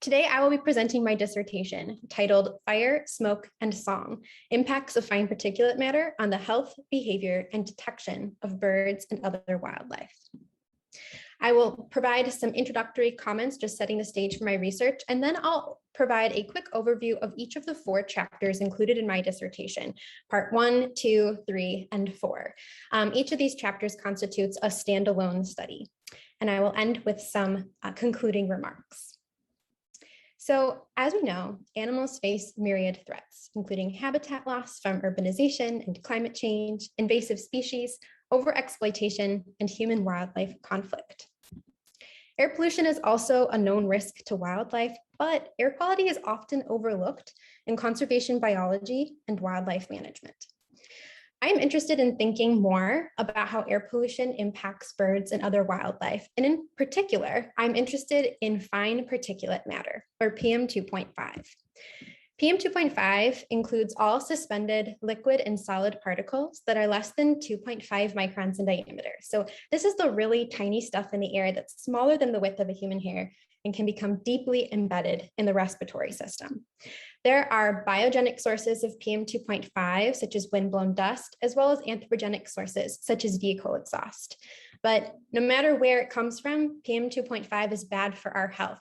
Today, I will be presenting my dissertation titled Fire, Smoke, and Song, Impacts of Fine Particulate Matter on the Health, Behavior, and Detection of Birds and Other Wildlife. I will provide some introductory comments, just setting the stage for my research, and then I'll provide a quick overview of each of the 4 chapters included in my dissertation, part 1, 2, 3, and 4. Each of these chapters constitutes a standalone study, and I will end with some concluding remarks. So, as we know, animals face myriad threats, including habitat loss from urbanization and climate change, invasive species, overexploitation, and human-wildlife conflict. Air pollution is also a known risk to wildlife, but air quality is often overlooked in conservation biology and wildlife management. I am interested in thinking more about how air pollution impacts birds and other wildlife. And in particular, I'm interested in fine particulate matter, or PM2.5. PM2.5 includes all suspended liquid and solid particles that are less than 2.5 microns in diameter. So this is the really tiny stuff in the air that's smaller than the width of a human hair and can become deeply embedded in the respiratory system. There are biogenic sources of PM2.5, such as windblown dust, as well as anthropogenic sources, such as vehicle exhaust. But no matter where it comes from, PM2.5 is bad for our health.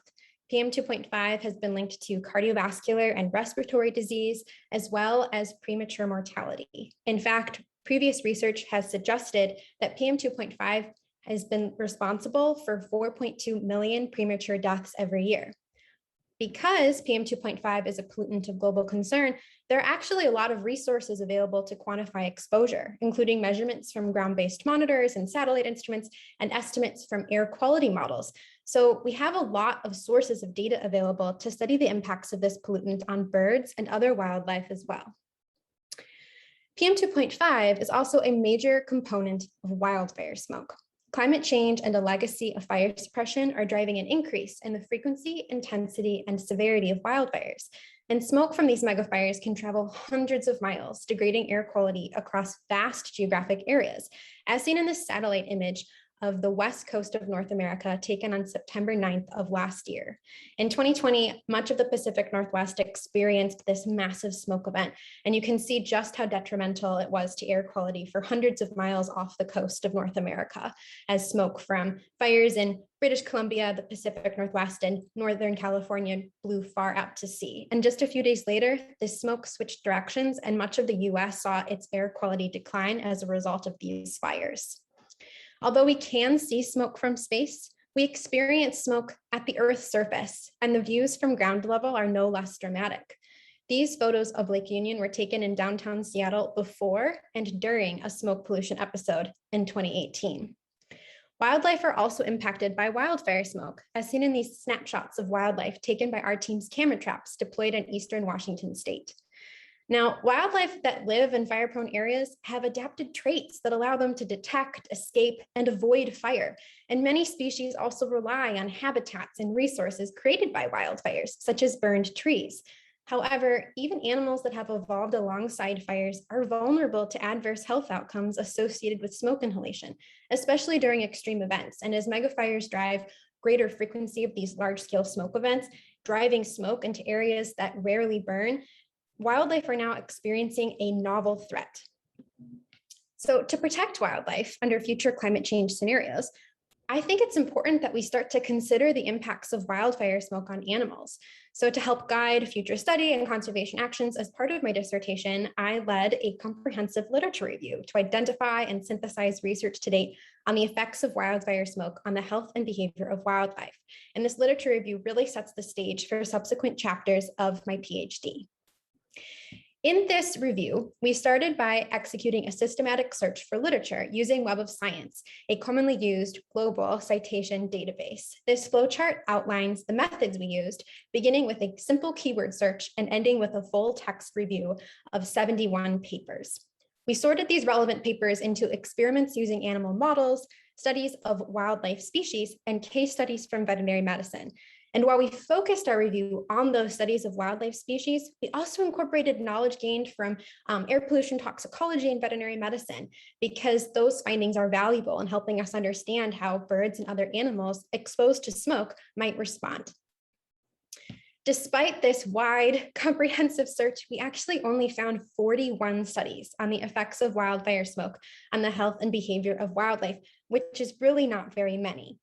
PM2.5 has been linked to cardiovascular and respiratory disease, as well as premature mortality. In fact, previous research has suggested that PM2.5 has been responsible for 4.2 million premature deaths every year. Because PM2.5 is a pollutant of global concern, there are actually a lot of resources available to quantify exposure, including measurements from ground-based monitors and satellite instruments and estimates from air quality models. So we have a lot of sources of data available to study the impacts of this pollutant on birds and other wildlife as well. PM2.5 is also a major component of wildfire smoke. Climate change and a legacy of fire suppression are driving an increase in the frequency, intensity, and severity of wildfires. And smoke from these megafires can travel hundreds of miles, degrading air quality across vast geographic areas, as seen in this satellite image of the west coast of North America taken on September 9th of last year. In 2020, much of the Pacific Northwest experienced this massive smoke event, and you can see just how detrimental it was to air quality for hundreds of miles off the coast of North America, as smoke from fires in British Columbia, the Pacific Northwest, and Northern California blew far out to sea. And just a few days later, this smoke switched directions, and much of the US saw its air quality decline as a result of these fires. Although we can see smoke from space, we experience smoke at the Earth's surface, and the views from ground level are no less dramatic. These photos of Lake Union were taken in downtown Seattle before and during a smoke pollution episode in 2018. Wildlife are also impacted by wildfire smoke, as seen in these snapshots of wildlife taken by our team's camera traps deployed in eastern Washington state. Now, wildlife that live in fire-prone areas have adapted traits that allow them to detect, escape, and avoid fire. And many species also rely on habitats and resources created by wildfires, such as burned trees. However, even animals that have evolved alongside fires are vulnerable to adverse health outcomes associated with smoke inhalation, especially during extreme events. And as megafires drive greater frequency of these large-scale smoke events, driving smoke into areas that rarely burn, wildlife are now experiencing a novel threat. So to protect wildlife under future climate change scenarios, I think it's important that we start to consider the impacts of wildfire smoke on animals. So to help guide future study and conservation actions as part of my dissertation, I led a comprehensive literature review to identify and synthesize research to date on the effects of wildfire smoke on the health and behavior of wildlife. And this literature review really sets the stage for subsequent chapters of my PhD. In this review, we started by executing a systematic search for literature using Web of Science, a commonly used global citation database. This flowchart outlines the methods we used, beginning with a simple keyword search and ending with a full text review of 71 papers. We sorted these relevant papers into experiments using animal models, studies of wildlife species, and case studies from veterinary medicine. And while we focused our review on those studies of wildlife species, we also incorporated knowledge gained from air pollution toxicology and veterinary medicine, because those findings are valuable in helping us understand how birds and other animals exposed to smoke might respond. Despite this wide, comprehensive search, we actually only found 41 studies on the effects of wildfire smoke on the health and behavior of wildlife, which is really not very many.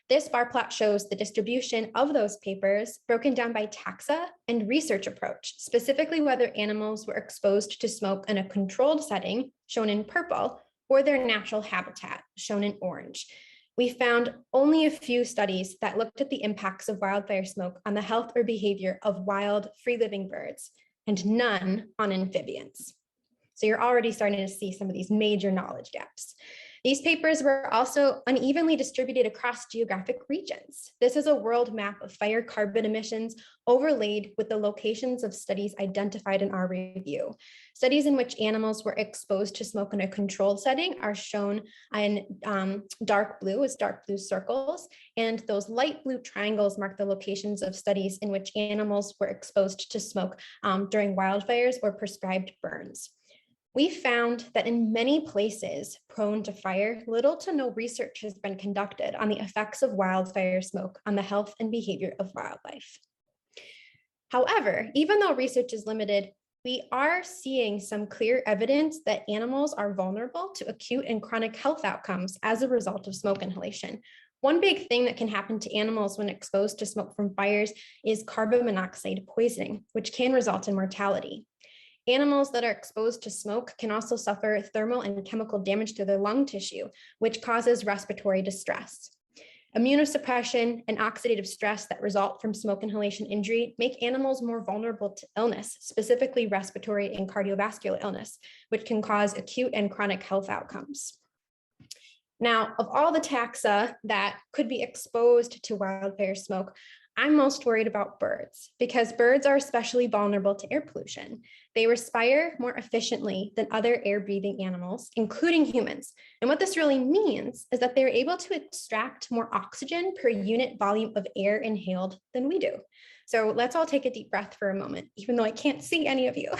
This bar plot shows the distribution of those papers broken down by taxa and research approach, specifically whether animals were exposed to smoke in a controlled setting, shown in purple, or their natural habitat, shown in orange. We found only a few studies that looked at the impacts of wildfire smoke on the health or behavior of wild, free-living birds, and none on amphibians. So you're already starting to see some of these major knowledge gaps. These papers were also unevenly distributed across geographic regions. This is a world map of fire carbon emissions overlaid with the locations of studies identified in our review. Studies in which animals were exposed to smoke in a controlled setting are shown in dark blue as dark blue circles, and those light blue triangles mark the locations of studies in which animals were exposed to smoke during wildfires or prescribed burns. We found that in many places prone to fire, little to no research has been conducted on the effects of wildfire smoke on the health and behavior of wildlife. However, even though research is limited, we are seeing some clear evidence that animals are vulnerable to acute and chronic health outcomes as a result of smoke inhalation. One big thing that can happen to animals when exposed to smoke from fires is carbon monoxide poisoning, which can result in mortality. Animals that are exposed to smoke can also suffer thermal and chemical damage to their lung tissue, which causes respiratory distress. Immunosuppression and oxidative stress that result from smoke inhalation injury make animals more vulnerable to illness, specifically respiratory and cardiovascular illness, which can cause acute and chronic health outcomes. Now, of all the taxa that could be exposed to wildfire smoke, I'm most worried about birds because birds are especially vulnerable to air pollution. They respire more efficiently than other air-breathing animals, including humans. And what this really means is that they're able to extract more oxygen per unit volume of air inhaled than we do. So let's all take a deep breath for a moment, even though I can't see any of you.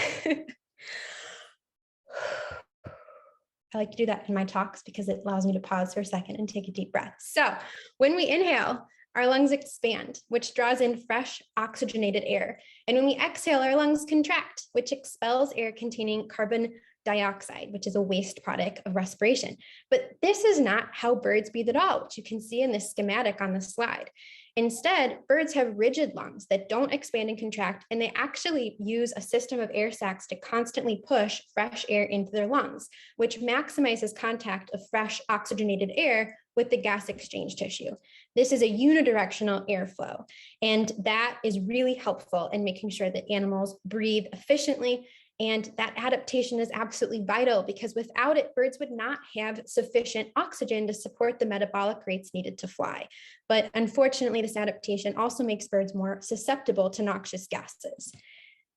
I like to do that in my talks because it allows me to pause for a second and take a deep breath. So when we inhale, our lungs expand, which draws in fresh oxygenated air. And when we exhale, our lungs contract, which expels air containing carbon dioxide, which is a waste product of respiration. But this is not how birds breathe at all, which you can see in this schematic on the slide. Instead, birds have rigid lungs that don't expand and contract, and they actually use a system of air sacs to constantly push fresh air into their lungs, which maximizes contact of fresh oxygenated air with the gas exchange tissue. This is a unidirectional airflow, and that is really helpful in making sure that animals breathe efficiently. And that adaptation is absolutely vital because without it, birds would not have sufficient oxygen to support the metabolic rates needed to fly. But unfortunately, this adaptation also makes birds more susceptible to noxious gases.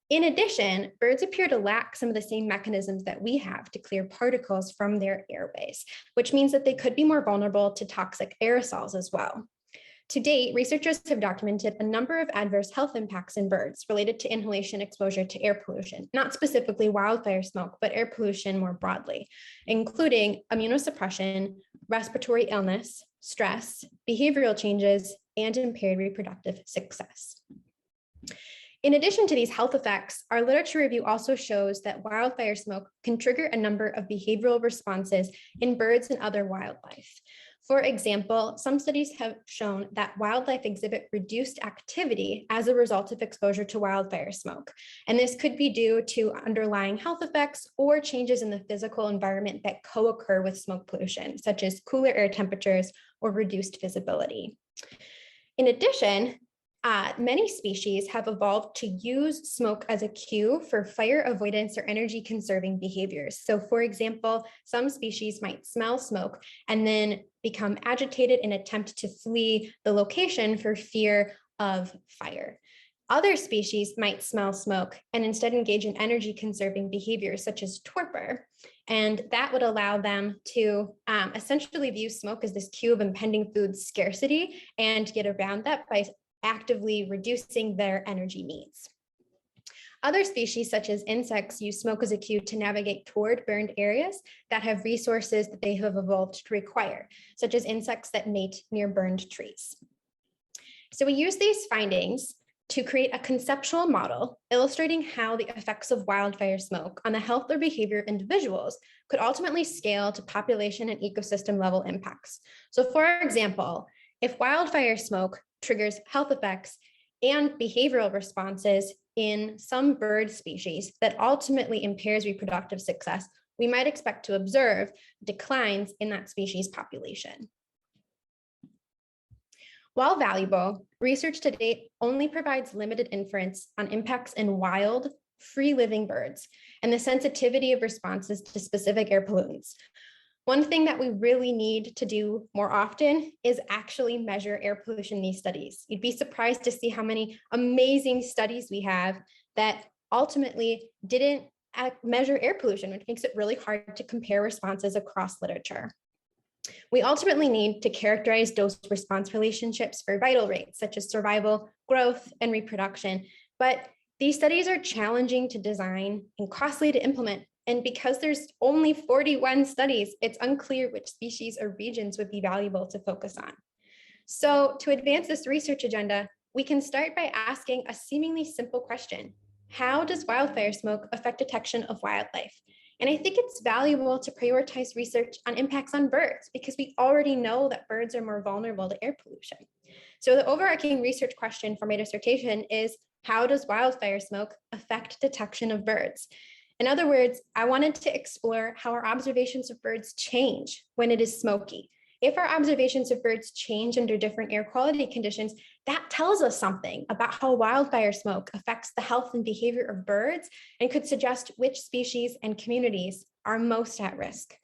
In addition, birds appear to lack some of the same mechanisms that we have to clear particles from their airways, which means that they could be more vulnerable to toxic aerosols as well. To date, researchers have documented a number of adverse health impacts in birds related to inhalation exposure to air pollution, not specifically wildfire smoke, but air pollution more broadly, including immunosuppression, respiratory illness, stress, behavioral changes, and impaired reproductive success. In addition to these health effects, our literature review also shows that wildfire smoke can trigger a number of behavioral responses in birds and other wildlife. For example, some studies have shown that wildlife exhibit reduced activity as a result of exposure to wildfire smoke. And this could be due to underlying health effects or changes in the physical environment that co-occur with smoke pollution, such as cooler air temperatures or reduced visibility. In addition, many species have evolved to use smoke as a cue for fire avoidance or energy conserving behaviors. So for example, some species might smell smoke and then become agitated and attempt to flee the location for fear of fire. Other species might smell smoke and instead engage in energy conserving behaviors such as torpor. And that would allow them to essentially view smoke as this cue of impending food scarcity and get around that by actively reducing their energy needs. Other species, such as insects, use smoke as a cue to navigate toward burned areas that have resources that they have evolved to require, such as insects that mate near burned trees. So we use these findings to create a conceptual model illustrating how the effects of wildfire smoke on the health or behavior of individuals could ultimately scale to population and ecosystem level impacts. So for example, if wildfire smoke triggers health effects and behavioral responses in some bird species that ultimately impairs reproductive success, we might expect to observe declines in that species population. While valuable, research to date only provides limited inference on impacts in wild, free-living birds and the sensitivity of responses to specific air pollutants. One thing that we really need to do more often is actually measure air pollution in these studies. You'd be surprised to see how many amazing studies we have that ultimately didn't measure air pollution, which makes it really hard to compare responses across literature. We ultimately need to characterize dose-response relationships for vital rates, such as survival, growth, and reproduction. But these studies are challenging to design and costly to implement. And because there's only 41 studies, it's unclear which species or regions would be valuable to focus on. So to advance this research agenda, we can start by asking a seemingly simple question. How does wildfire smoke affect detection of wildlife? And I think it's valuable to prioritize research on impacts on birds because we already know that birds are more vulnerable to air pollution. So the overarching research question for my dissertation is, how does wildfire smoke affect detection of birds? In other words, I wanted to explore how our observations of birds change when it is smoky. If our observations of birds change under different air quality conditions, that tells us something about how wildfire smoke affects the health and behavior of birds and could suggest which species and communities are most at risk.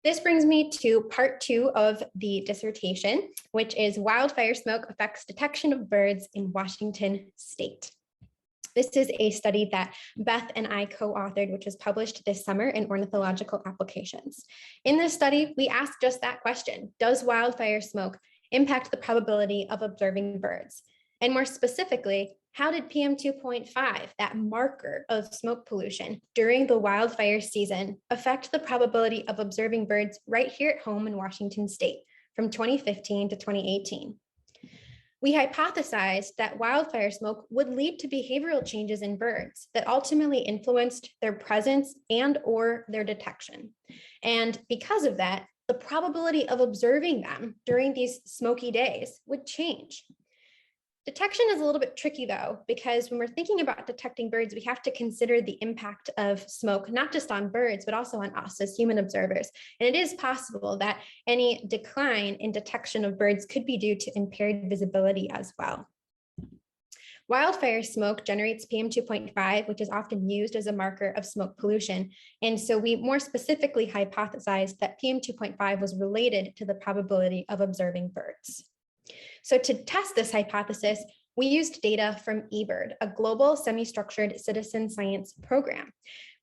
This brings me to part 2 of the dissertation, which is wildfire smoke affects detection of birds in Washington state. This is a study that Beth and I co-authored, which was published this summer in Ornithological Applications. In this study, we asked just that question: does wildfire smoke impact the probability of observing birds? And more specifically, how did PM 2.5, that marker of smoke pollution during the wildfire season, affect the probability of observing birds right here at home in Washington state from 2015 to 2018? We hypothesized that wildfire smoke would lead to behavioral changes in birds that ultimately influenced their presence and/or their detection. And because of that, the probability of observing them during these smoky days would change. Detection is a little bit tricky though, because when we're thinking about detecting birds, we have to consider the impact of smoke, not just on birds, but also on us as human observers. And it is possible that any decline in detection of birds could be due to impaired visibility as well. Wildfire smoke generates PM 2.5, which is often used as a marker of smoke pollution. And so we more specifically hypothesized that PM 2.5 was related to the probability of observing birds. So to test this hypothesis, we used data from eBird, a global semi-structured citizen science program.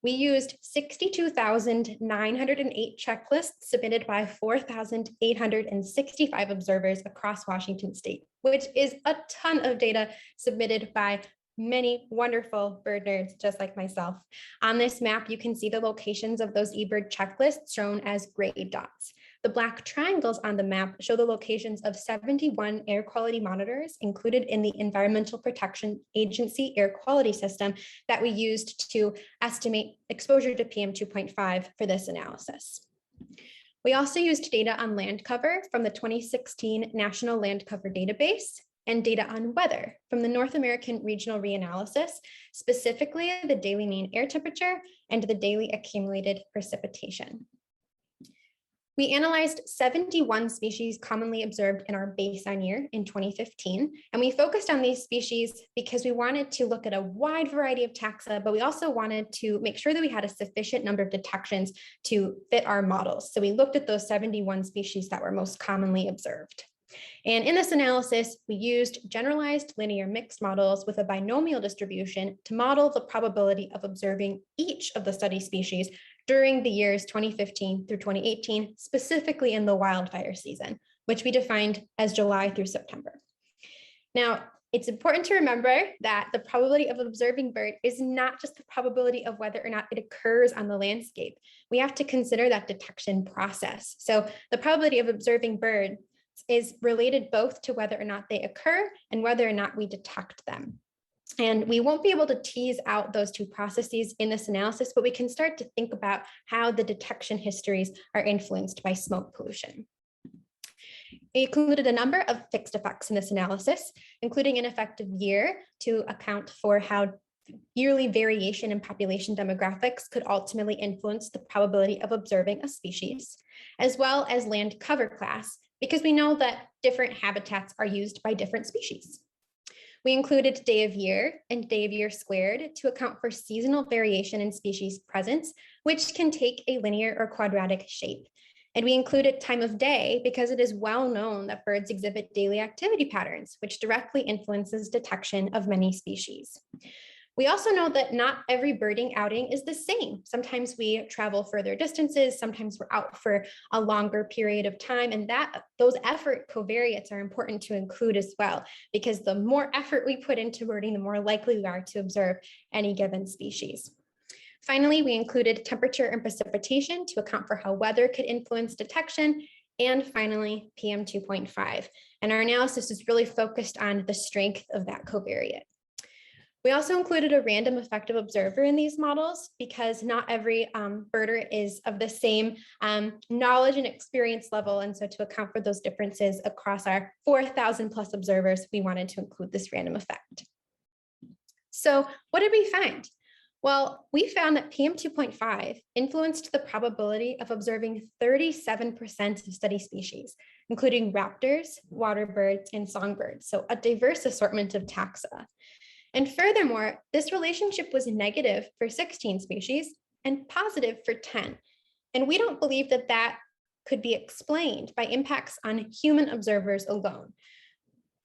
We used 62,908 checklists submitted by 4,865 observers across Washington state, which is a ton of data submitted by many wonderful bird nerds just like myself. On this map, you can see the locations of those eBird checklists shown as gray dots. The black triangles on the map show the locations of 71 air quality monitors included in the Environmental Protection Agency air quality system that we used to estimate exposure to PM 2.5 for this analysis. We also used data on land cover from the 2016 National Land Cover Database and data on weather from the North American Regional Reanalysis, specifically the daily mean air temperature and the daily accumulated precipitation. We analyzed 71 species commonly observed in our baseline year in 2015, and we focused on these species because we wanted to look at a wide variety of taxa, but we also wanted to make sure that we had a sufficient number of detections to fit our models. So we looked at those 71 species that were most commonly observed. And in this analysis, we used generalized linear mixed models with a binomial distribution to model the probability of observing each of the study species during the years 2015 through 2018, specifically in the wildfire season, which we defined as July through September. Now, it's important to remember that the probability of observing bird is not just the probability of whether or not it occurs on the landscape. We have to consider that detection process. So the probability of observing bird is related both to whether or not they occur and whether or not we detect them. And we won't be able to tease out those two processes in this analysis, but we can start to think about how the detection histories are influenced by smoke pollution. We included a number of fixed effects in this analysis, including an effective year to account for how yearly variation in population demographics could ultimately influence the probability of observing a species, as well as land cover class, because we know that different habitats are used by different species. We included day of year and day of year squared to account for seasonal variation in species presence, which can take a linear or quadratic shape. And we included time of day because it is well known that birds exhibit daily activity patterns, which directly influences detection of many species. We also know that not every birding outing is the same. Sometimes we travel further distances, sometimes we're out for a longer period of time, and those effort covariates are important to include as well, because the more effort we put into birding, the more likely we are to observe any given species. Finally, we included temperature and precipitation to account for how weather could influence detection, and finally, PM 2.5. And our analysis is really focused on the strength of that covariate. We also included a random effective observer in these models because not every birder is of the same knowledge and experience level. And so to account for those differences across our 4,000 plus observers, we wanted to include this random effect. So what did we find? Well, we found that PM 2.5 influenced the probability of observing 37% of study species, including raptors, water birds, and songbirds, so a diverse assortment of taxa. And furthermore, this relationship was negative for 16 species and positive for 10. And we don't believe that that could be explained by impacts on human observers alone.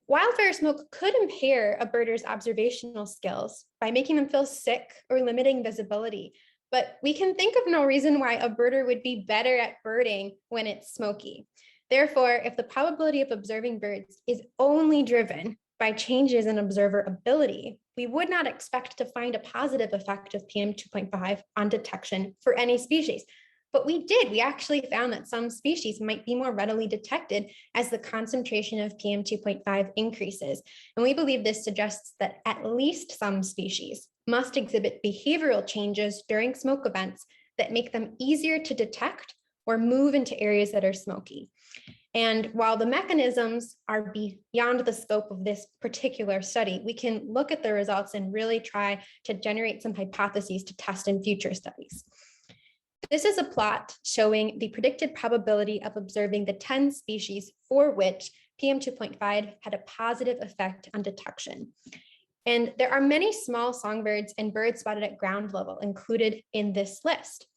Wildfire smoke could impair a birder's observational skills by making them feel sick or limiting visibility, but we can think of no reason why a birder would be better at birding when it's smoky. Therefore, if the probability of observing birds is only driven by changes in observer ability, we would not expect to find a positive effect of PM 2.5 on detection for any species. But we did. We actually found that some species might be more readily detected as the concentration of PM 2.5 increases. And we believe this suggests that at least some species must exhibit behavioral changes during smoke events that make them easier to detect or move into areas that are smoky. And while the mechanisms are beyond the scope of this particular study, we can look at the results and really try to generate some hypotheses to test in future studies. This is a plot showing the predicted probability of observing the 10 species for which PM 2.5 had a positive effect on detection. And there are many small songbirds and birds spotted at ground level included in this list.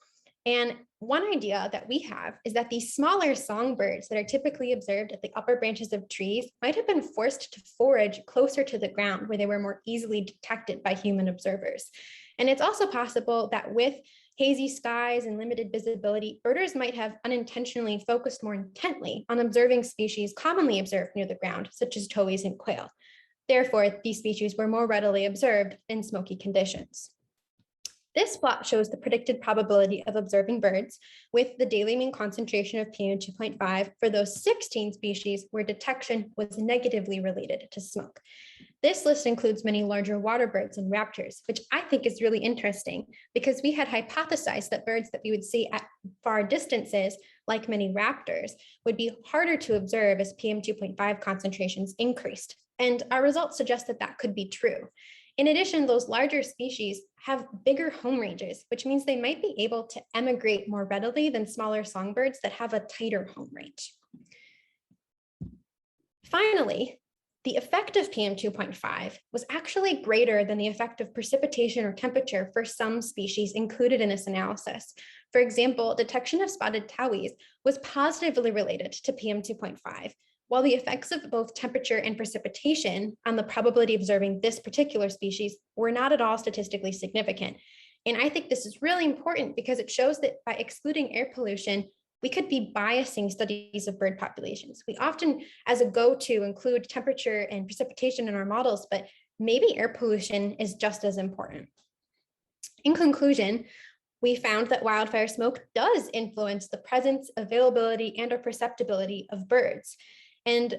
And one idea that we have is that these smaller songbirds that are typically observed at the upper branches of trees might have been forced to forage closer to the ground where they were more easily detected by human observers. And it's also possible that with hazy skies and limited visibility, birders might have unintentionally focused more intently on observing species commonly observed near the ground, such as towhees and quail. Therefore, these species were more readily observed in smoky conditions. This plot shows the predicted probability of observing birds with the daily mean concentration of PM 2.5 for those 16 species where detection was negatively related to smoke. This list includes many larger water birds and raptors, which I think is really interesting because we had hypothesized that birds that we would see at far distances, like many raptors, would be harder to observe as PM 2.5 concentrations increased. And our results suggest that that could be true. In addition, those larger species have bigger home ranges, which means they might be able to emigrate more readily than smaller songbirds that have a tighter home range. Finally, the effect of PM 2.5 was actually greater than the effect of precipitation or temperature for some species included in this analysis. For example, detection of spotted towhees was positively related to PM 2.5, while the effects of both temperature and precipitation on the probability of observing this particular species were not at all statistically significant. And I think this is really important because it shows that by excluding air pollution, we could be biasing studies of bird populations. We often, as a go-to, include temperature and precipitation in our models, but maybe air pollution is just as important. In conclusion, we found that wildfire smoke does influence the presence, availability, and or perceptibility of birds. And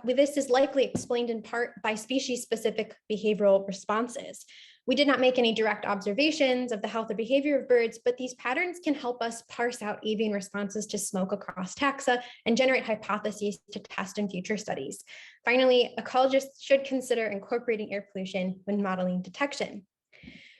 this is likely explained in part by species-specific behavioral responses. We did not make any direct observations of the health or behavior of birds, but these patterns can help us parse out avian responses to smoke across taxa and generate hypotheses to test in future studies. Finally, ecologists should consider incorporating air pollution when modeling detection.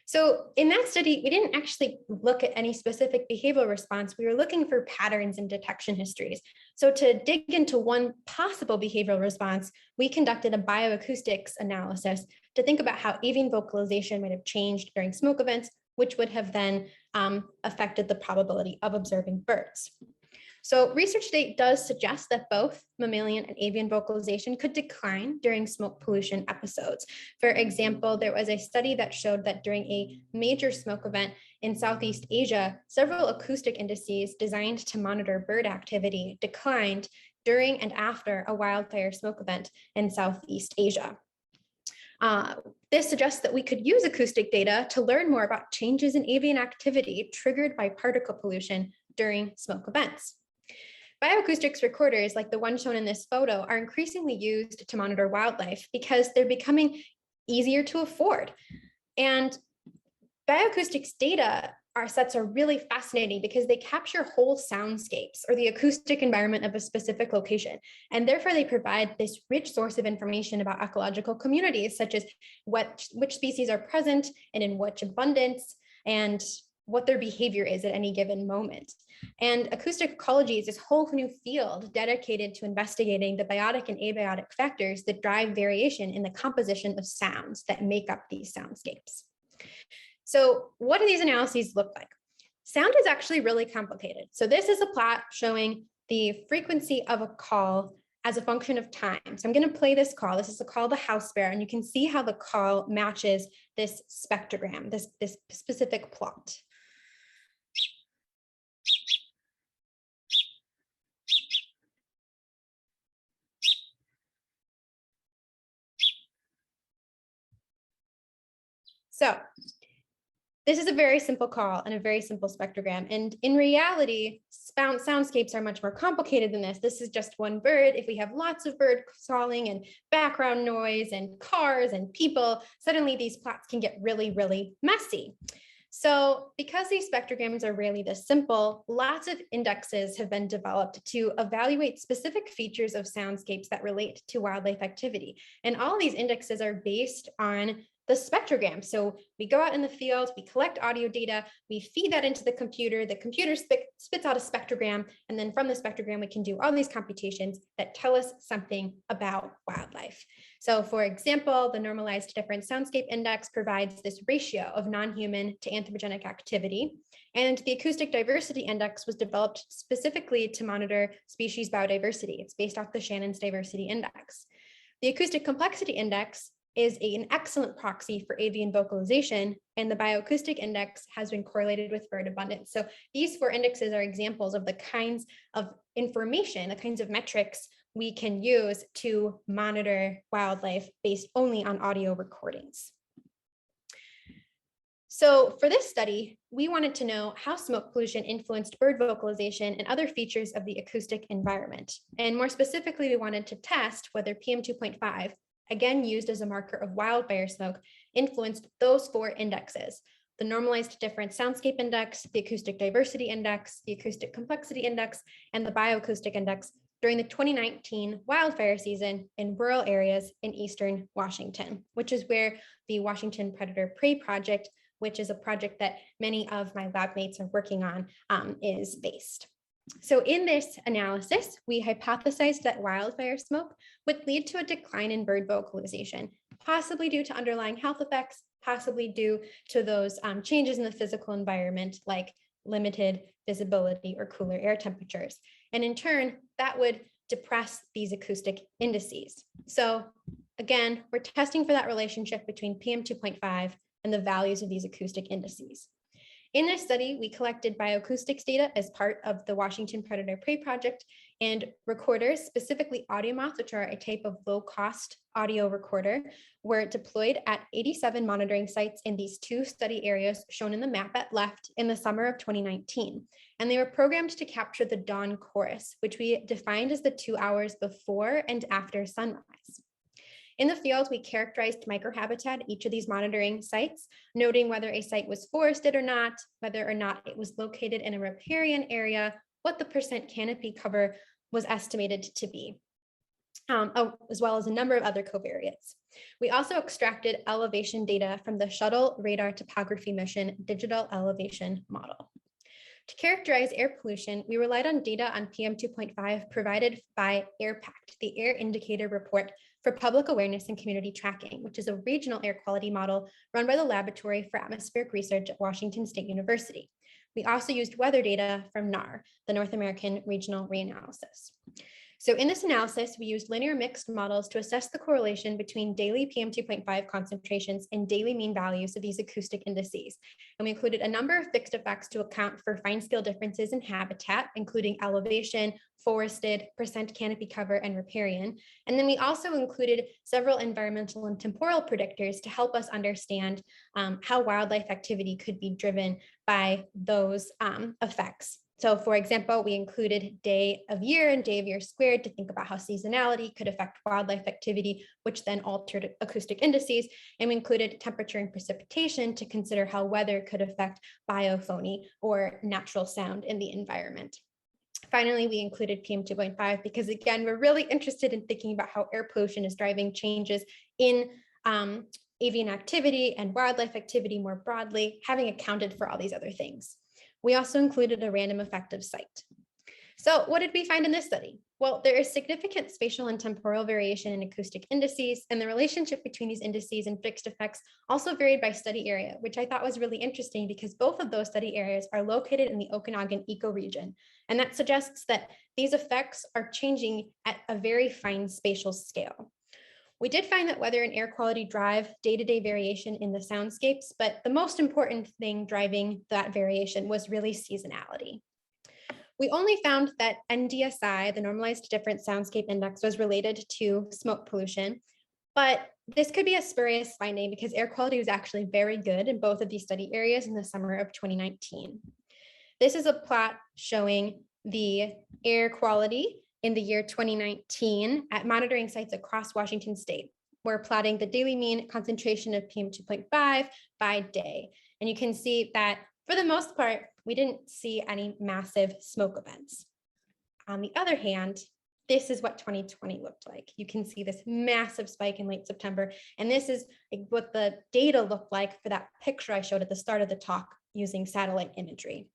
So in that study, we didn't actually look at any specific behavioral response. We were looking for patterns in detection histories. So to dig into one possible behavioral response, we conducted a bioacoustics analysis to think about how avian vocalization might have changed during smoke events, which would have then affected the probability of observing birds. So research to date does suggest that both mammalian and avian vocalization could decline during smoke pollution episodes. For example, there was a study that showed that during a major smoke event in Southeast Asia, several acoustic indices designed to monitor bird activity declined during and after a wildfire smoke event in Southeast Asia. This suggests that we could use acoustic data to learn more about changes in avian activity triggered by particle pollution during smoke events. Bioacoustics recorders, like the one shown in this photo, are increasingly used to monitor wildlife because they're becoming easier to afford. And bioacoustics data sets are really fascinating because they capture whole soundscapes or the acoustic environment of a specific location. And therefore, they provide this rich source of information about ecological communities, such as which species are present and in which abundance, and what their behavior is at any given moment. And acoustic ecology is this whole new field dedicated to investigating the biotic and abiotic factors that drive variation in the composition of sounds that make up these soundscapes. So what do these analyses look like? Sound is actually really complicated. So this is a plot showing the frequency of a call as a function of time. So I'm going to play this call. This is a call to house sparrow, and you can see how the call matches this spectrogram, this specific plot. So this is a very simple call and a very simple spectrogram. And in reality, soundscapes are much more complicated than this. This is just one bird. If we have lots of bird calling and background noise and cars and people, suddenly these plots can get really, really messy. So because these spectrograms are really this simple, lots of indexes have been developed to evaluate specific features of soundscapes that relate to wildlife activity. And all these indexes are based on the spectrogram. So we go out in the field, we collect audio data, we feed that into the computer spits out a spectrogram, and then from the spectrogram, we can do all these computations that tell us something about wildlife. So for example, the normalized difference soundscape index provides this ratio of non-human to anthropogenic activity. And the acoustic diversity index was developed specifically to monitor species biodiversity. It's based off the Shannon's diversity index. The acoustic complexity index is an excellent proxy for avian vocalization, and the bioacoustic index has been correlated with bird abundance. So these four indexes are examples of the kinds of information, the kinds of metrics we can use to monitor wildlife based only on audio recordings. So for this study, we wanted to know how smoke pollution influenced bird vocalization and other features of the acoustic environment. And more specifically, we wanted to test whether PM2.5, again used as a marker of wildfire smoke, influenced those four indexes: the normalized difference soundscape index, the acoustic diversity index, the acoustic complexity index, and the bioacoustic index during the 2019 wildfire season in rural areas in Eastern Washington, which is where the Washington Predator Prey Project, which is a project that many of my lab mates are working on, is based. So in this analysis, we hypothesized that wildfire smoke would lead to a decline in bird vocalization, possibly due to underlying health effects, possibly due to those changes in the physical environment, like limited visibility or cooler air temperatures. And in turn, that would depress these acoustic indices. So again, we're testing for that relationship between PM2.5 and the values of these acoustic indices. In this study, we collected bioacoustics data as part of the Washington Predator Prey Project, and recorders, specifically AudioMoth, which are a type of low-cost audio recorder, were deployed at 87 monitoring sites in these two study areas shown in the map at left in the summer of 2019. and they were programmed to capture the dawn chorus, which we defined as the 2 hours before and after sunrise. In the field, we characterized microhabitat at each of these monitoring sites, noting whether a site was forested or not, whether or not it was located in a riparian area, what the percent canopy cover was estimated to be, as well as a number of other covariates. We also extracted elevation data from the Shuttle Radar Topography Mission Digital Elevation Model. To characterize air pollution, we relied on data on PM 2.5 provided by AirPact, the Air Indicator Report for Public Awareness and Community Tracking, which is a regional air quality model run by the Laboratory for Atmospheric Research at Washington State University. We also used weather data from NAR, the North American Regional Reanalysis. So in this analysis, we used linear mixed models to assess the correlation between daily PM 2.5 concentrations and daily mean values of these acoustic indices. And we included a number of fixed effects to account for fine scale differences in habitat, including elevation, forested, percent canopy cover, and riparian. And then we also included several environmental and temporal predictors to help us understand how wildlife activity could be driven by those effects. So for example, we included day of year and day of year squared to think about how seasonality could affect wildlife activity, which then altered acoustic indices. And we included temperature and precipitation to consider how weather could affect biophony or natural sound in the environment. Finally, we included PM 2.5 because, again, we're really interested in thinking about how air pollution is driving changes in avian activity and wildlife activity more broadly, having accounted for all these other things. We also included a random effective site. So what did we find in this study? Well, there is significant spatial and temporal variation in acoustic indices, and the relationship between these indices and fixed effects also varied by study area, which I thought was really interesting because both of those study areas are located in the Okanagan ecoregion. And that suggests that these effects are changing at a very fine spatial scale. We did find that weather and air quality drive day-to-day variation in the soundscapes, but the most important thing driving that variation was really seasonality. We only found that NDSI, the Normalized Difference Soundscape Index, was related to smoke pollution, but this could be a spurious finding because air quality was actually very good in both of these study areas in the summer of 2019. This is a plot showing the air quality in the year 2019 at monitoring sites across Washington state. We're plotting the daily mean concentration of PM 2.5 by day. And you can see that for the most part, we didn't see any massive smoke events. On the other hand, this is what 2020 looked like. You can see this massive spike in late September. And this is what the data looked like for that picture I showed at the start of the talk using satellite imagery.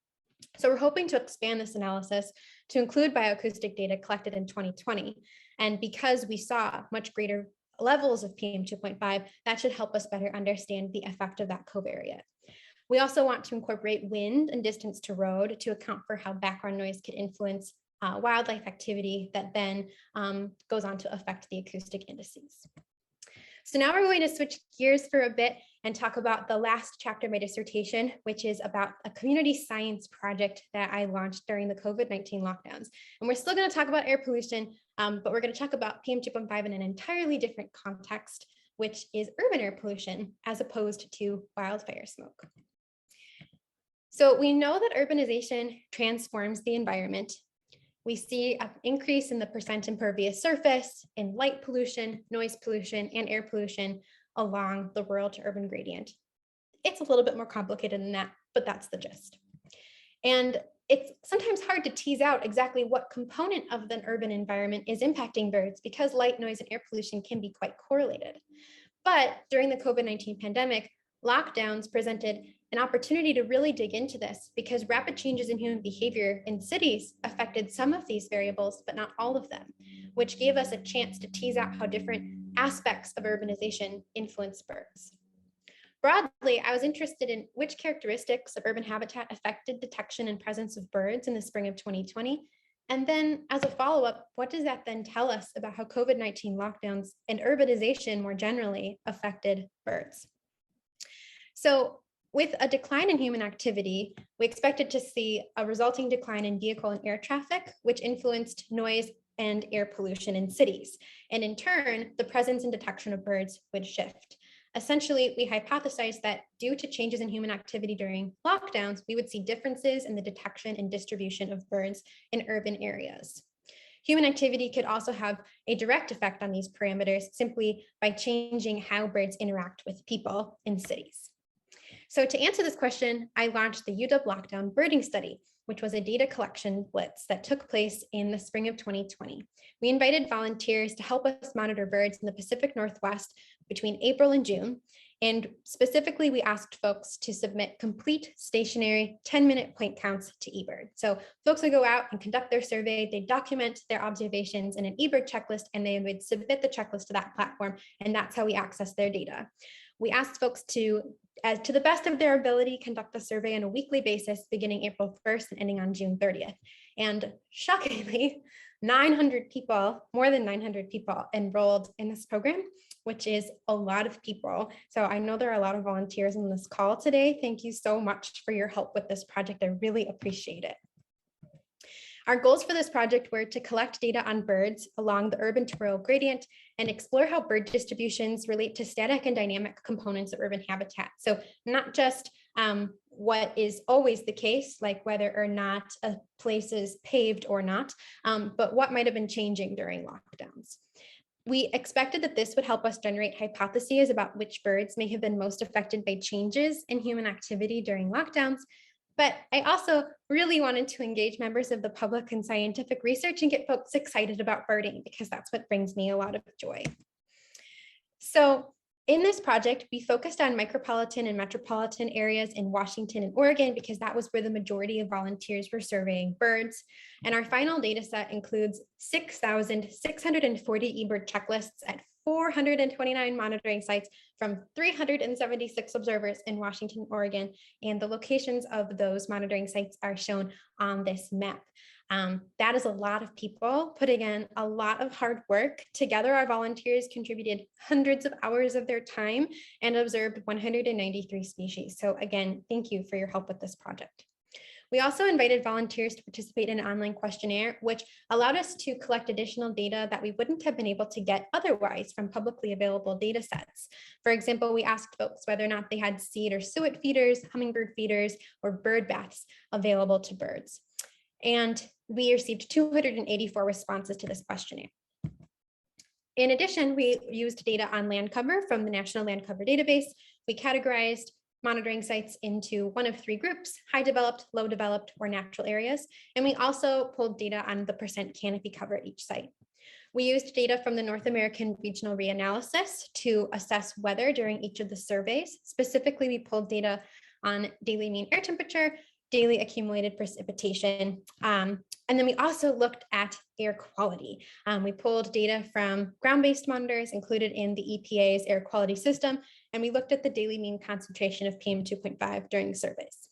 So we're hoping to expand this analysis to include bioacoustic data collected in 2020. And because we saw much greater levels of PM 2.5, that should help us better understand the effect of that covariate. We also want to incorporate wind and distance to road to account for how background noise could influence wildlife activity that then goes on to affect the acoustic indices. So now we're going to switch gears for a bit and talk about the last chapter of my dissertation, which is about a community science project that I launched during the COVID-19 lockdowns. And we're still going to talk about air pollution, but we're going to talk about PM 2.5 in an entirely different context, which is urban air pollution as opposed to wildfire smoke. So we know that urbanization transforms the environment. We see an increase in the percent impervious surface, in light pollution, noise pollution, and air pollution along the rural to urban gradient. It's a little bit more complicated than that, but that's the gist. And it's sometimes hard to tease out exactly what component of the urban environment is impacting birds because light, noise, and air pollution can be quite correlated. But during the COVID-19 pandemic, lockdowns presented an opportunity to really dig into this because rapid changes in human behavior in cities affected some of these variables, but not all of them, which gave us a chance to tease out how different aspects of urbanization influence birds. Broadly, I was interested in which characteristics of urban habitat affected detection and presence of birds in the spring of 2020. And then as a follow-up, what does that then tell us about how COVID-19 lockdowns and urbanization more generally affected birds? So with a decline in human activity, we expected to see a resulting decline in vehicle and air traffic, which influenced noise and air pollution in cities. And in turn, the presence and detection of birds would shift. Essentially, we hypothesized that due to changes in human activity during lockdowns, we would see differences in the detection and distribution of birds in urban areas. Human activity could also have a direct effect on these parameters simply by changing how birds interact with people in cities. So to answer this question, I launched the UW Lockdown Birding Study, which was a data collection blitz that took place in the spring of 2020. We invited volunteers to help us monitor birds in the Pacific Northwest between April and June. And specifically, we asked folks to submit complete stationary 10-minute point counts to eBird. So folks would go out and conduct their survey, they document their observations in an eBird checklist, and they would submit the checklist to that platform. And that's how we access their data. We asked folks to the best of their ability, conduct the survey on a weekly basis beginning April 1st and ending on June 30th. And shockingly, 900 people, more than 900 people enrolled in this program, which is a lot of people. So I know there are a lot of volunteers on this call today. Thank you so much for your help with this project. I really appreciate it. Our goals for this project were to collect data on birds along the urban to rural gradient and explore how bird distributions relate to static and dynamic components of urban habitat. So not just what is always the case, like whether or not a place is paved or not, but what might have been changing during lockdowns. We expected that this would help us generate hypotheses about which birds may have been most affected by changes in human activity during lockdowns. But I also really wanted to engage members of the public in scientific research and get folks excited about birding, because that's what brings me a lot of joy. So in this project, we focused on micropolitan and metropolitan areas in Washington and Oregon, because that was where the majority of volunteers were surveying birds. And our final data set includes 6,640 eBird checklists at 429 monitoring sites from 376 observers in Washington, Oregon, and the locations of those monitoring sites are shown on this map. That is a lot of people putting in a lot of hard work. Together, our volunteers contributed hundreds of hours of their time and observed 193 species. So again, thank you for your help with this project. We also invited volunteers to participate in an online questionnaire, which allowed us to collect additional data that we wouldn't have been able to get otherwise from publicly available data sets. For example, we asked folks whether or not they had seed or suet feeders, hummingbird feeders, or bird baths available to birds. And we received 284 responses to this questionnaire. In addition, we used data on land cover from the National Land Cover Database. We categorized monitoring sites into one of three groups: high developed, low developed, or natural areas. And we also pulled data on the percent canopy cover at each site. We used data from the North American Regional Reanalysis to assess weather during each of the surveys. Specifically, we pulled data on daily mean air temperature, daily accumulated precipitation. And then we also looked at air quality. We pulled data from ground-based monitors included in the EPA's air quality system, and we looked at the daily mean concentration of PM 2.5 during surveys.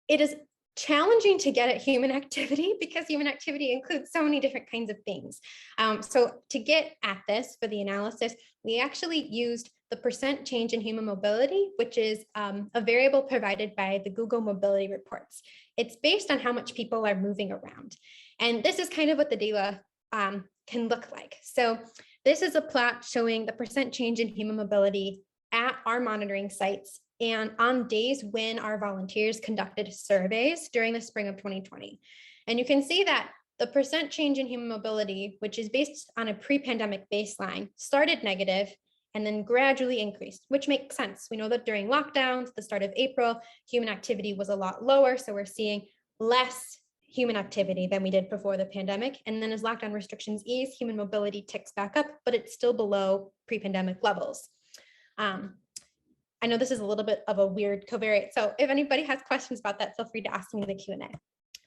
It is challenging to get at human activity because human activity includes so many different kinds of things. So to get at this for the analysis, we actually used the percent change in human mobility, which is a variable provided by the Google Mobility Reports. It's based on how much people are moving around. And this is kind of what the data can look like. So this is a plot showing the percent change in human mobility at our monitoring sites and on days when our volunteers conducted surveys during the spring of 2020. And you can see that the percent change in human mobility, which is based on a pre-pandemic baseline, started negative and then gradually increased, which makes sense. We know that during lockdowns, the start of April, human activity was a lot lower. So we're seeing less human activity than we did before the pandemic. And then as lockdown restrictions ease, human mobility ticks back up, but it's still below pre-pandemic levels. I know this is a little bit of a weird covariate. So if anybody has questions about that, feel free to ask me in the Q&A.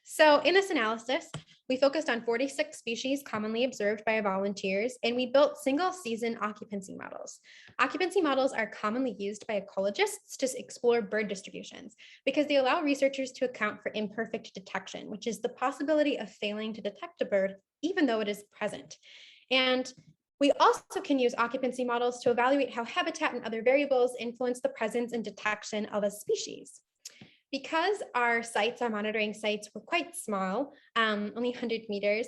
So in this analysis, we focused on 46 species commonly observed by volunteers, and we built single season occupancy models. Occupancy models are commonly used by ecologists to explore bird distributions because they allow researchers to account for imperfect detection, which is the possibility of failing to detect a bird, even though it is present. And we also can use occupancy models to evaluate how habitat and other variables influence the presence and detection of a species. Because our sites, our monitoring sites, were quite small, only 100 meters,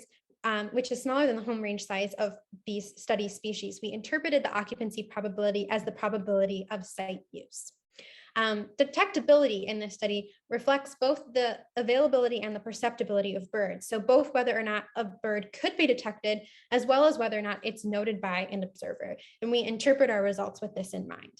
which is smaller than the home range size of these study species, we interpreted the occupancy probability as the probability of site use. Detectability in this study reflects both the availability and the perceptibility of birds. So both whether or not a bird could be detected, as well as whether or not it's noted by an observer. And we interpret our results with this in mind.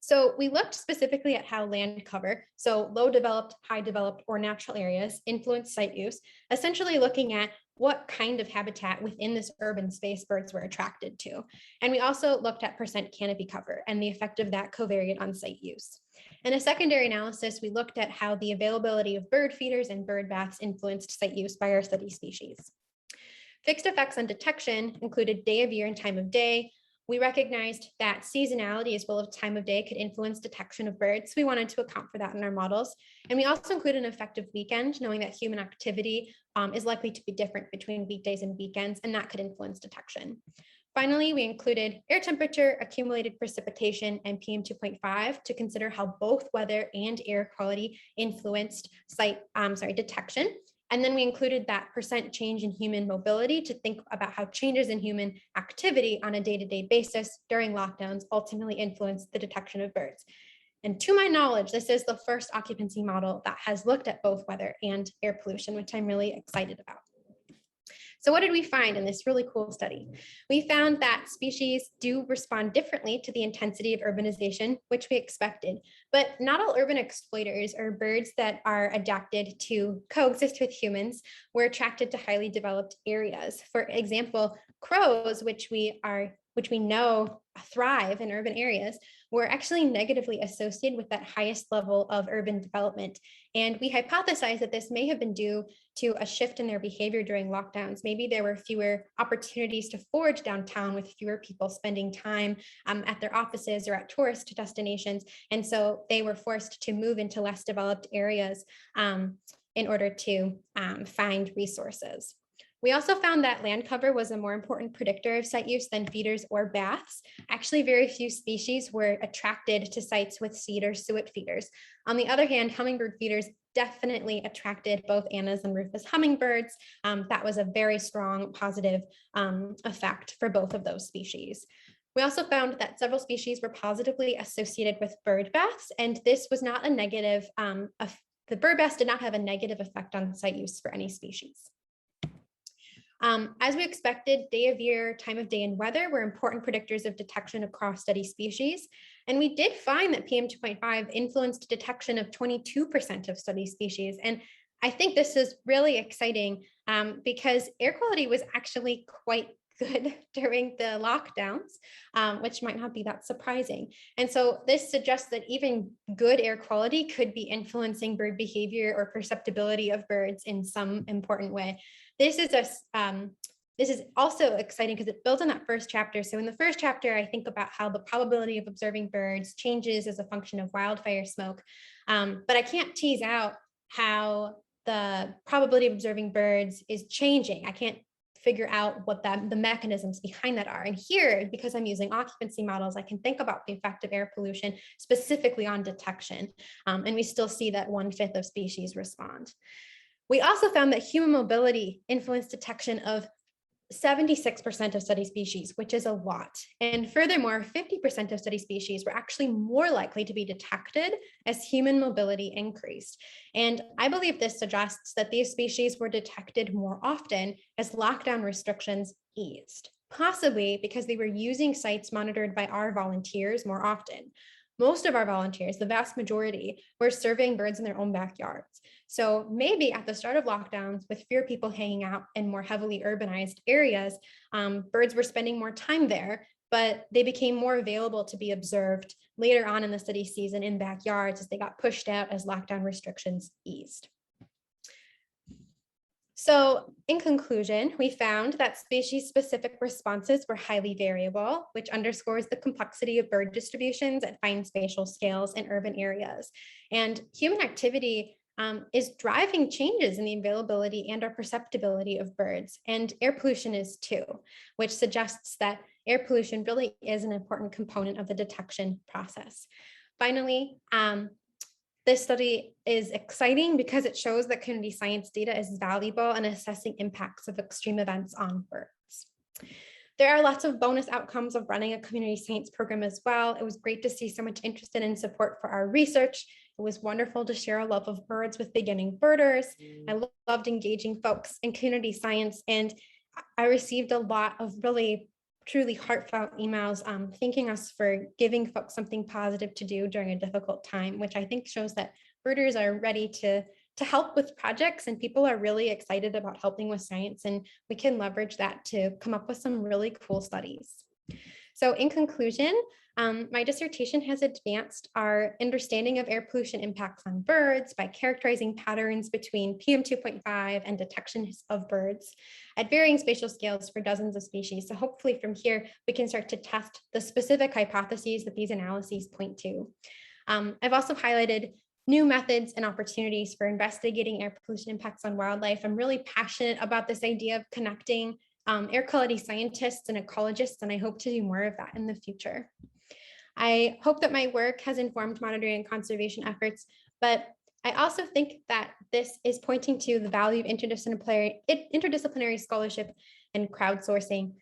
So we looked specifically at how land cover, so low developed, high developed, or natural areas influence site use, essentially looking at what kind of habitat within this urban space birds were attracted to. And we also looked at percent canopy cover and the effect of that covariate on site use. In a secondary analysis, we looked at how the availability of bird feeders and bird baths influenced site use by our study species. Fixed effects on detection included day of year and time of day. We recognized that seasonality as well as time of day could influence detection of birds. We wanted to account for that in our models. And we also included an effective weekend, knowing that human activity is likely to be different between weekdays and weekends, and that could influence detection. Finally, we included air temperature, accumulated precipitation, and PM 2.5 to consider how both weather and air quality influenced detection. And then we included that percent change in human mobility to think about how changes in human activity on a day-to-day basis during lockdowns ultimately influence the detection of birds. And to my knowledge, this is the first occupancy model that has looked at both weather and air pollution, which I'm really excited about. So what did we find in this really cool study? We found that species do respond differently to the intensity of urbanization, which we expected, but not all urban exploiters or birds that are adapted to coexist with humans were attracted to highly developed areas. For example, crows, which we know thrive in urban areas, were actually negatively associated with that highest level of urban development. And we hypothesized that this may have been due to a shift in their behavior during lockdowns. Maybe there were fewer opportunities to forage downtown with fewer people spending time at their offices or at tourist destinations. And so they were forced to move into less developed areas in order to find resources. We also found that land cover was a more important predictor of site use than feeders or baths. Actually, very few species were attracted to sites with seed or suet feeders. On the other hand, hummingbird feeders definitely attracted both Anna's and Rufus hummingbirds. That was a very strong positive effect for both of those species. We also found that several species were positively associated with bird baths, and this was not a negative, the bird baths did not have a negative effect on site use for any species. As we expected, day of year, time of day, and weather were important predictors of detection across study species. And we did find that PM 2.5 influenced detection of 22% of study species. And I think this is really exciting because air quality was actually quite good during the lockdowns, which might not be that surprising. And so this suggests that even good air quality could be influencing bird behavior or perceptibility of birds in some important way. This is also exciting because it builds on that first chapter. So in the first chapter, I think about how the probability of observing birds changes as a function of wildfire smoke, but I can't tease out how the probability of observing birds is changing. I can't figure out what the mechanisms behind that are. And here, because I'm using occupancy models, I can think about the effect of air pollution specifically on detection. And we still see that 1/5 of species respond. We also found that human mobility influenced detection of 76% of study species, which is a lot. And furthermore, 50% of study species were actually more likely to be detected as human mobility increased. And I believe this suggests that these species were detected more often as lockdown restrictions eased, possibly because they were using sites monitored by our volunteers more often. Most of our volunteers, the vast majority, were surveying birds in their own backyards. So maybe at the start of lockdowns, with fewer people hanging out in more heavily urbanized areas, birds were spending more time there, but they became more available to be observed later on in the study season in backyards as they got pushed out as lockdown restrictions eased. So in conclusion, we found that species-specific responses were highly variable, which underscores the complexity of bird distributions at fine spatial scales in urban areas. And human activity is driving changes in the availability and or perceptibility of birds, and air pollution is too, which suggests that air pollution really is an important component of the detection process. Finally, This study is exciting because it shows that community science data is valuable in assessing impacts of extreme events on birds. There are lots of bonus outcomes of running a community science program as well. It was great to see so much interest and support for our research. It was wonderful to share a love of birds with beginning birders. I loved engaging folks in community science, and I received a lot of really truly heartfelt emails thanking us for giving folks something positive to do during a difficult time, which I think shows that birders are ready to help with projects, and people are really excited about helping with science, and we can leverage that to come up with some really cool studies. So in conclusion, my dissertation has advanced our understanding of air pollution impacts on birds by characterizing patterns between PM 2.5 and detections of birds at varying spatial scales for dozens of species. So hopefully from here, we can start to test the specific hypotheses that these analyses point to. I've also highlighted new methods and opportunities for investigating air pollution impacts on wildlife. I'm really passionate about this idea of connecting air quality scientists and ecologists, and I hope to do more of that in the future. I hope that my work has informed monitoring and conservation efforts, but I also think that this is pointing to the value of interdisciplinary scholarship and crowdsourcing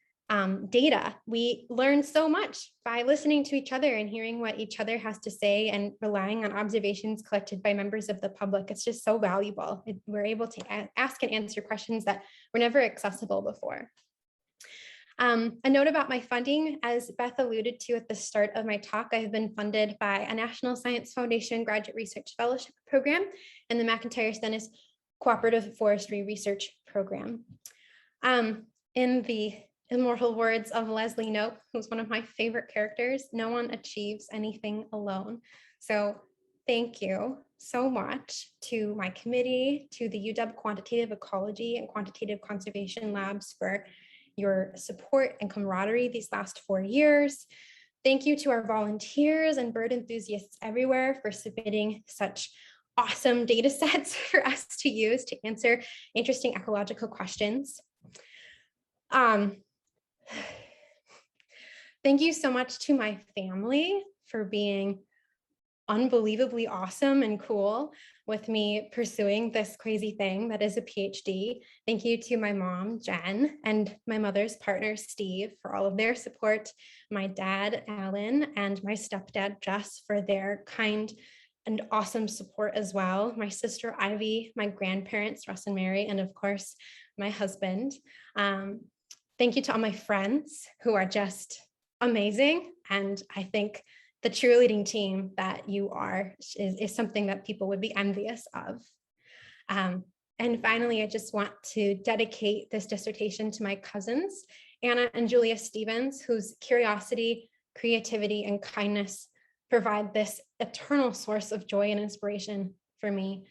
data. We learn so much by listening to each other and hearing what each other has to say and relying on observations collected by members of the public. It's just so valuable. We're able to ask and answer questions that were never accessible before. A note about my funding, as Beth alluded to at the start of my talk, I have been funded by a National Science Foundation Graduate Research Fellowship Program and the McIntyre-Stennis Cooperative Forestry Research Program. In the immortal words of Leslie Knope, who's one of my favorite characters, no one achieves anything alone. So thank you so much to my committee, to the UW Quantitative Ecology and Quantitative Conservation Labs for your support and camaraderie these last 4 years. Thank you to our volunteers and bird enthusiasts everywhere for submitting such awesome data sets for us to use to answer interesting ecological questions. Thank you so much to my family for being unbelievably awesome and cool with me pursuing this crazy thing that is a PhD. Thank you to my mom, Jen, and my mother's partner, Steve, for all of their support, my dad, Alan, and my stepdad, Jess, for their kind and awesome support as well, my sister, Ivy, my grandparents, Russ and Mary, and of course, my husband. Thank you to all my friends who are just amazing, and I think the cheerleading team that you are is something that people would be envious of. And finally, I just want to dedicate this dissertation to my cousins, Anna and Julia Stevens, whose curiosity, creativity, and kindness provide this eternal source of joy and inspiration for me.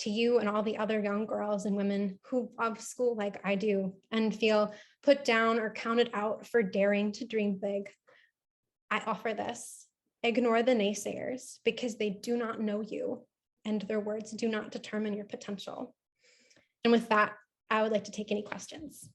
To you and all the other young girls and women who love school like I do and feel put down or counted out for daring to dream big, I offer this. Ignore the naysayers because they do not know you and their words do not determine your potential. And with that, I would like to take any questions.